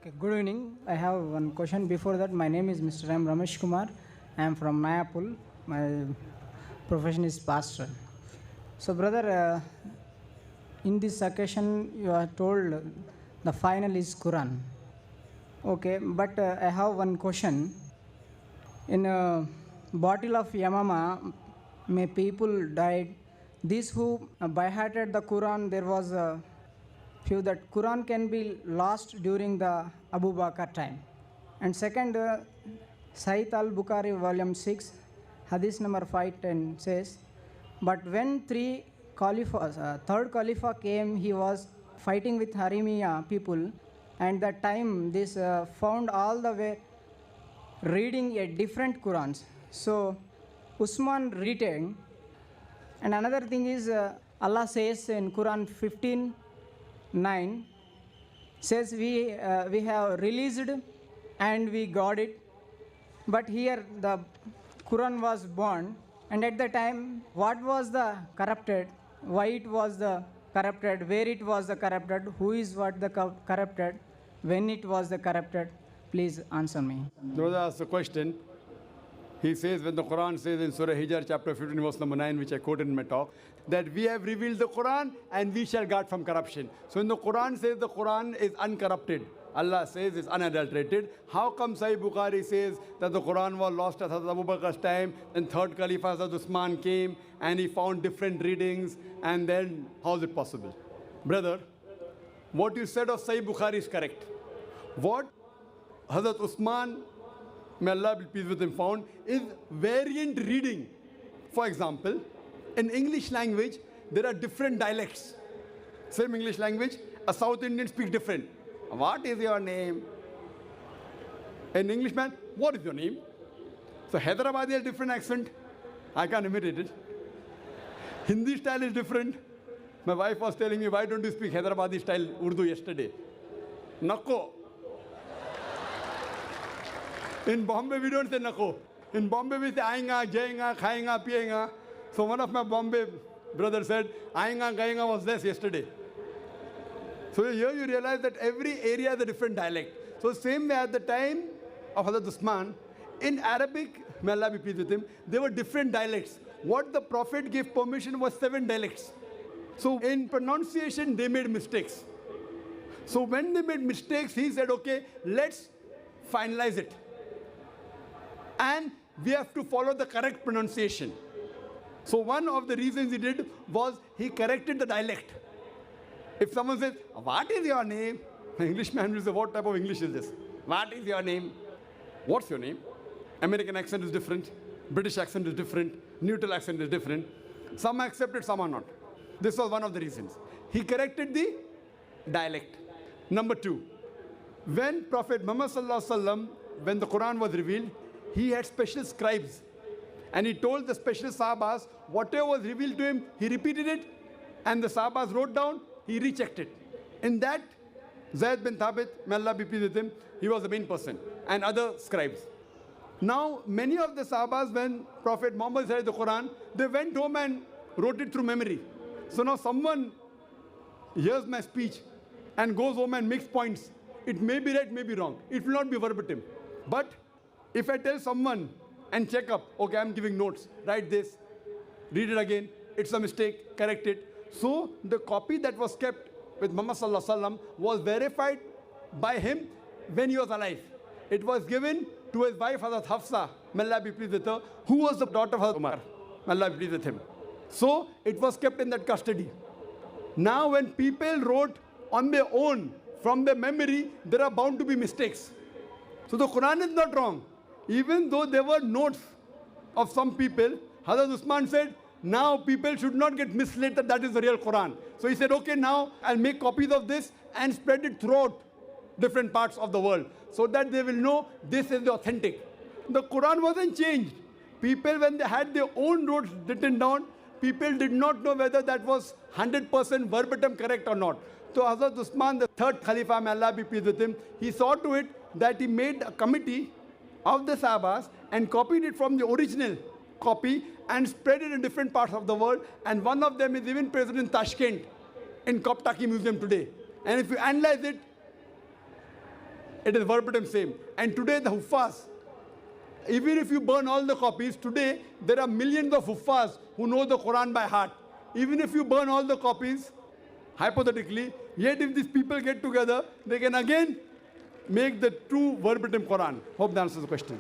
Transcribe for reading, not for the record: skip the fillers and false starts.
Okay, good evening. I have one question before that. My name is Mr. M. Ramesh Kumar. I am from Mayapul. My profession is pastor. So, brother, in this occasion, you are told the final is Quran. Okay, but I have one question. In a bottle of Yamama, may people died. These who by-hearted the Quran, there was a few that Quran can be lost during the Abu Bakr time. And second, Sahih al-Bukhari, volume 6, hadith number 510 says, but when third Khalifa came, he was fighting with Harimiya people, and that time this found all the way reading a different Qurans. So Usman retained. And another thing is, Allah says in Quran 15:9, says we have released and we got it. But here the Quran was born, and at the time, what was the corrupted? Why it was the corrupted? Where it was the corrupted? Who is what the corrupted? When it was the corrupted? Please answer me. Brother asked a question. He says, when the Quran says in Surah Hijr, chapter 15, verse number 9, which I quoted in my talk, that we have revealed the Quran and we shall guard from corruption. So when the Quran says the Quran is uncorrupted, Allah says it's unadulterated, how come Sahih Bukhari says that the Quran was lost at Hazrat Abu Bakr's time, and third Caliph Hazrat Usman came and he found different readings, and then how is it possible? Brother, what you said of Sahih Bukhari is correct. What Hazrat Usman, may Allah be pleased with him, found is variant reading. For example, in English language, there are different dialects. Same English language, a South Indian speaks different. What is your name? An Englishman, what is your name? So Hyderabadi has different accent. I can't imitate it. Hindi style is different. My wife was telling me, why don't you speak Hyderabadi style Urdu yesterday? Nako. In Bombay, we don't say nako. In Bombay, we say aayinga, jayinga, khayinga, piyinga. So one of my Bombay brothers said, aayinga, gayinga was less yesterday. So here you realize that every area has a different dialect. So same way at the time of Hazrat Usman, in Arabic, may Allah be pleased with him, there were different dialects. What the Prophet gave permission was 7 dialects. So in pronunciation, they made mistakes. So when they made mistakes, he said, okay, let's finalize it. And we have to follow the correct pronunciation. So one of the reasons he did was he corrected the dialect. If someone says, what is your name? An Englishman will say, what type of English is this? What is your name? What's your name? American accent is different. British accent is different. Neutral accent is different. Some are accepted, some are not. This was one of the reasons. He corrected the dialect. Number 2, when Prophet Muhammad Sallallahu Alaihi Wasallam, when the Quran was revealed, he had special scribes. And he told the special Sahabas, whatever was revealed to him, he repeated it. And the Sahabas wrote down, he rechecked it. In that, Zayd bin Thabit, may Allah be pleased with him, he was the main person. And other scribes. Now, many of the Sahabas, when Prophet Muhammad said the Quran, they went home and wrote it through memory. So now someone hears my speech and goes home and makes points. It may be right, may be wrong. It will not be verbatim. But if I tell someone and check up, okay, I'm giving notes, write this, read it again, it's a mistake, correct it. So the copy that was kept with Muhammad Sallallahu Alaihi Wasallam was verified by him when he was alive. It was given to his wife Hazrat Hafsa, may Allah be pleased with her, who was the daughter of Hazrat Umar, may Allah be pleased with him. So it was kept in that custody. Now when people wrote on their own, from their memory, there are bound to be mistakes. So the Quran is not wrong. Even though there were notes of some people, Hazrat Usman said, now people should not get misled that that is the real Quran. So he said, okay, now I'll make copies of this and spread it throughout different parts of the world so that they will know this is the authentic. The Quran wasn't changed. People, when they had their own notes written down, people did not know whether that was 100% verbatim correct or not. So Hazrat Usman, the third Khalifa, may Allah be pleased with him, he saw to it that he made a committee of the Sahabas and copied it from the original copy and spread it in different parts of the world. And one of them is even present in Tashkent, in Koptaki Museum today. And if you analyze it, It is verbatim same. And today the Huffaz, even if you burn all the copies, today there are millions of Huffaz who know the Quran by heart. Even if you burn all the copies, hypothetically, yet if these people get together, they can again make the true verbatim Quran. Hope that answers the question.